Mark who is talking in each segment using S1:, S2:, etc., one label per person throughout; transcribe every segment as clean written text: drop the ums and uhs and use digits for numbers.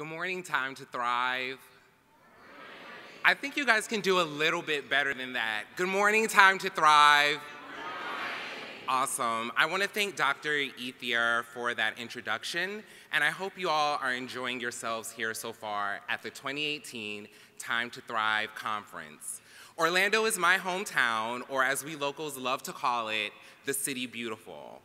S1: Good morning, Time to Thrive. I think you guys can do a little bit better than that. Good morning, Time to Thrive. Awesome. I want to thank Dr. Ethier for that introduction, and I hope you all are enjoying yourselves here so far at the 2018 Time to Thrive Conference. Orlando is my hometown, or as we locals love to call it, the City Beautiful.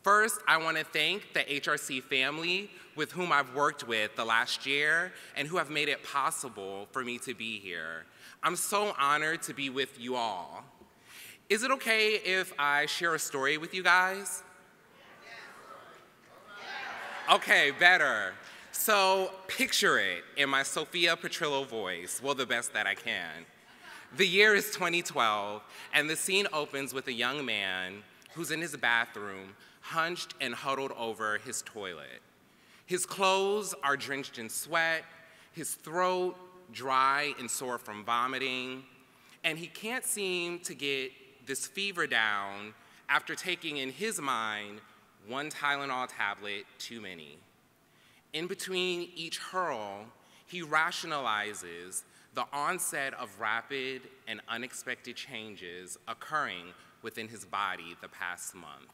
S1: First, I want to thank the HRC family with whom I've worked with the last year and who have made it possible for me to be here. I'm so honored to be with you all. Is it okay if I share a story with you guys? Okay, better. So picture it in my Sophia Petrillo voice, well, the best that I can. The year is 2012, and the scene opens with a young man who's in his bathroom, hunched and huddled over his toilet. His clothes are drenched in sweat, his throat dry and sore from vomiting, and he can't seem to get this fever down after taking, in his mind, one Tylenol tablet too many. In between each hurl, he rationalizes the onset of rapid and unexpected changes occurring within his body the past month.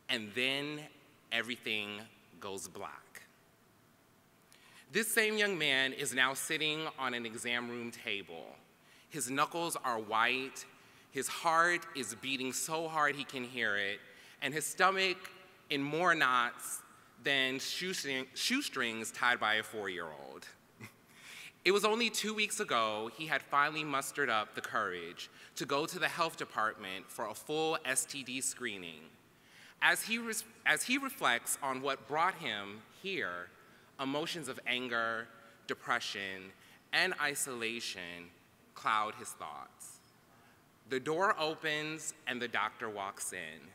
S1: And then everything goes black. This same young man is now sitting on an exam room table. His knuckles are white, his heart is beating so hard he can hear it, and his stomach in more knots than shoestrings tied by a 4-year-old. It was only 2 weeks ago he had finally mustered up the courage to go to the health department for a full STD screening. As he reflects on what brought him here, emotions of anger, depression, and isolation cloud his thoughts. The door opens and the doctor walks in.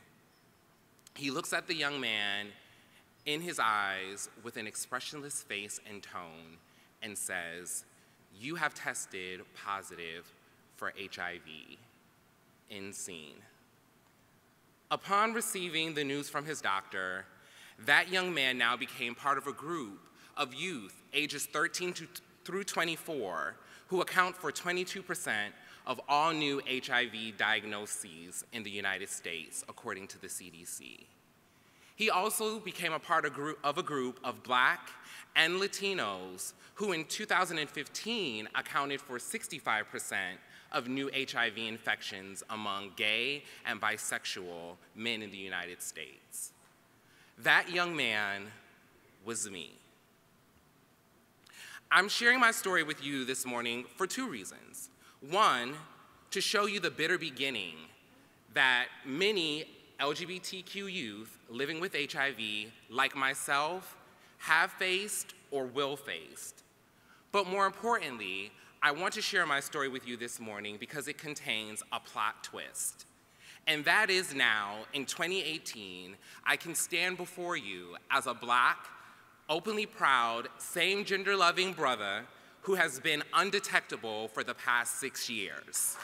S1: He looks at the young man in his eyes with an expressionless face and tone and says, "You have tested positive for HIV." End scene. Upon receiving the news from his doctor, that young man now became part of a group of youth ages 13 through 24 who account for 22% of all new HIV diagnoses in the United States, according to the CDC. He also became a part of a group of Black and Latinos who in 2015 accounted for 65% of new HIV infections among gay and bisexual men in the United States. That young man was me. I'm sharing my story with you this morning for 2 reasons. One, to show you the bitter beginning that many LGBTQ youth living with HIV, like myself, have faced or will face. But more importantly, I want to share my story with you this morning because it contains a plot twist. And that is now, in 2018, I can stand before you as a Black, openly proud, same gender-loving brother who has been undetectable for the past 6 years.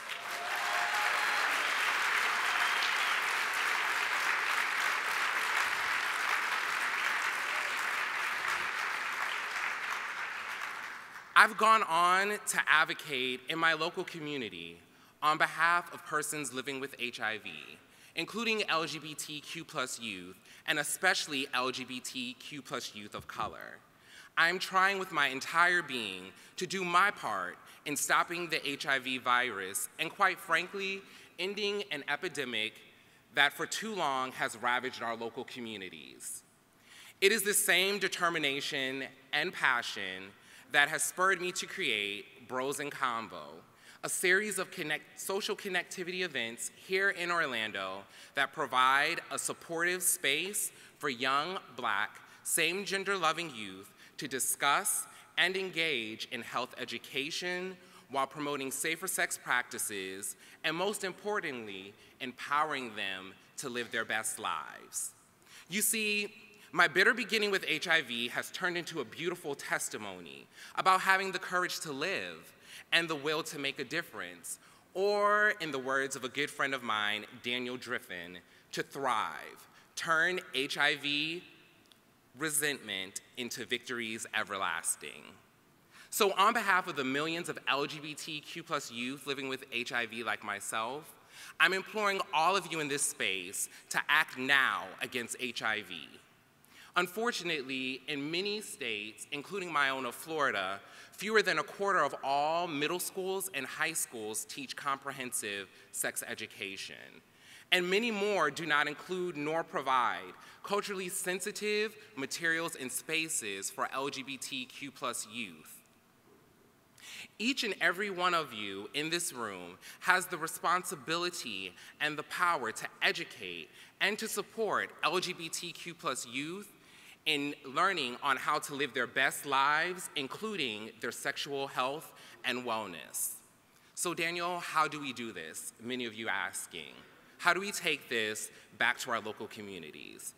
S1: I've gone on to advocate in my local community on behalf of persons living with HIV, including LGBTQ+ youth, and especially LGBTQ+ youth of color. I'm trying with my entire being to do my part in stopping the HIV virus and, quite frankly, ending an epidemic that for too long has ravaged our local communities. It is the same determination and passion that has spurred me to create Bros In Convo, a series of social connectivity events here in Orlando that provide a supportive space for young Black, same gender-loving youth to discuss and engage in health education while promoting safer sex practices and, most importantly, empowering them to live their best lives. You see, my bitter beginning with HIV has turned into a beautiful testimony about having the courage to live and the will to make a difference, or in the words of a good friend of mine, Daniel Driffin, to thrive, turn HIV resentment into victories everlasting. So on behalf of the millions of LGBTQ+ youth living with HIV like myself, I'm imploring all of you in this space to act now against HIV. Unfortunately, in many states, including my own of Florida, fewer than a quarter of all middle schools and high schools teach comprehensive sex education. And many more do not include nor provide culturally sensitive materials and spaces for LGBTQ+ youth. Each and every one of you in this room has the responsibility and the power to educate and to support LGBTQ+ youth in learning on how to live their best lives, including their sexual health and wellness. So Daniel, how do we do this? Many of you asking. How do we take this back to our local communities?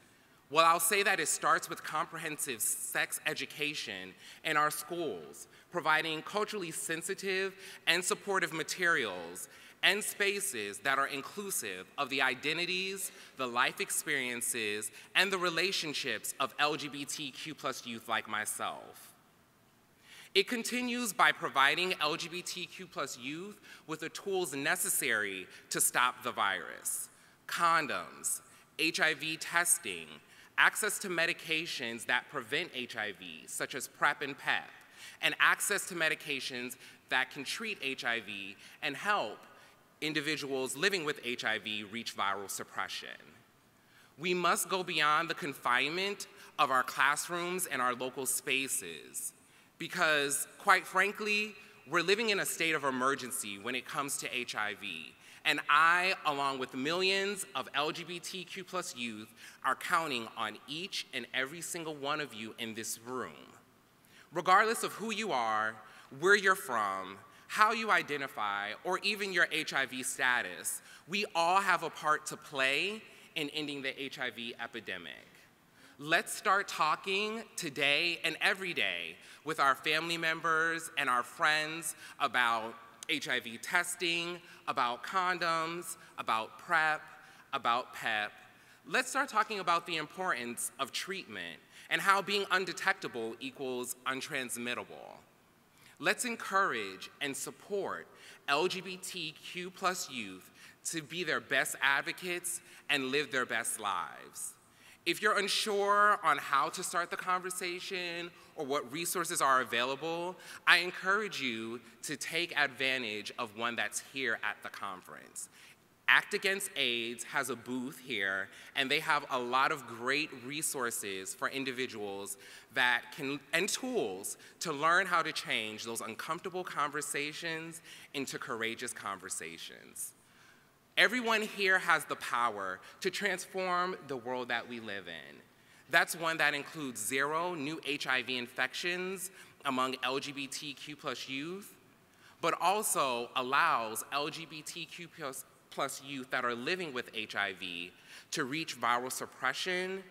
S1: Well, I'll say that it starts with comprehensive sex education in our schools, providing culturally sensitive and supportive materials and spaces that are inclusive of the identities, the life experiences, and the relationships of LGBTQ+ youth like myself. It continues by providing LGBTQ+ youth with the tools necessary to stop the virus: condoms, HIV testing, access to medications that prevent HIV, such as PrEP and PEP, and access to medications that can treat HIV and help individuals living with HIV reach viral suppression. We must go beyond the confinement of our classrooms and our local spaces because, quite frankly, we're living in a state of emergency when it comes to HIV. And I, along with millions of LGBTQ+ youth, are counting on each and every single one of you in this room. Regardless of who you are, where you're from, how you identify, or even your HIV status, we all have a part to play in ending the HIV epidemic. Let's start talking today and every day with our family members and our friends about HIV testing, about condoms, about PrEP, about PEP. Let's start talking about the importance of treatment and how being undetectable equals untransmittable. Let's encourage and support LGBTQ+ youth to be their best advocates and live their best lives. If you're unsure on how to start the conversation or what resources are available, I encourage you to take advantage of one that's here at the conference. Act Against AIDS has a booth here, and they have a lot of great resources for individuals and tools to learn how to change those uncomfortable conversations into courageous conversations. Everyone here has the power to transform the world that we live in. That's one that includes 0 new HIV infections among LGBTQ+ youth, but also allows LGBTQ+ youth that are living with HIV to reach viral suppression,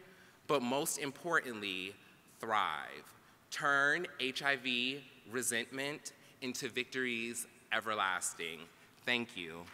S1: but most importantly, thrive. Turn HIV resentment into victories everlasting. Thank you.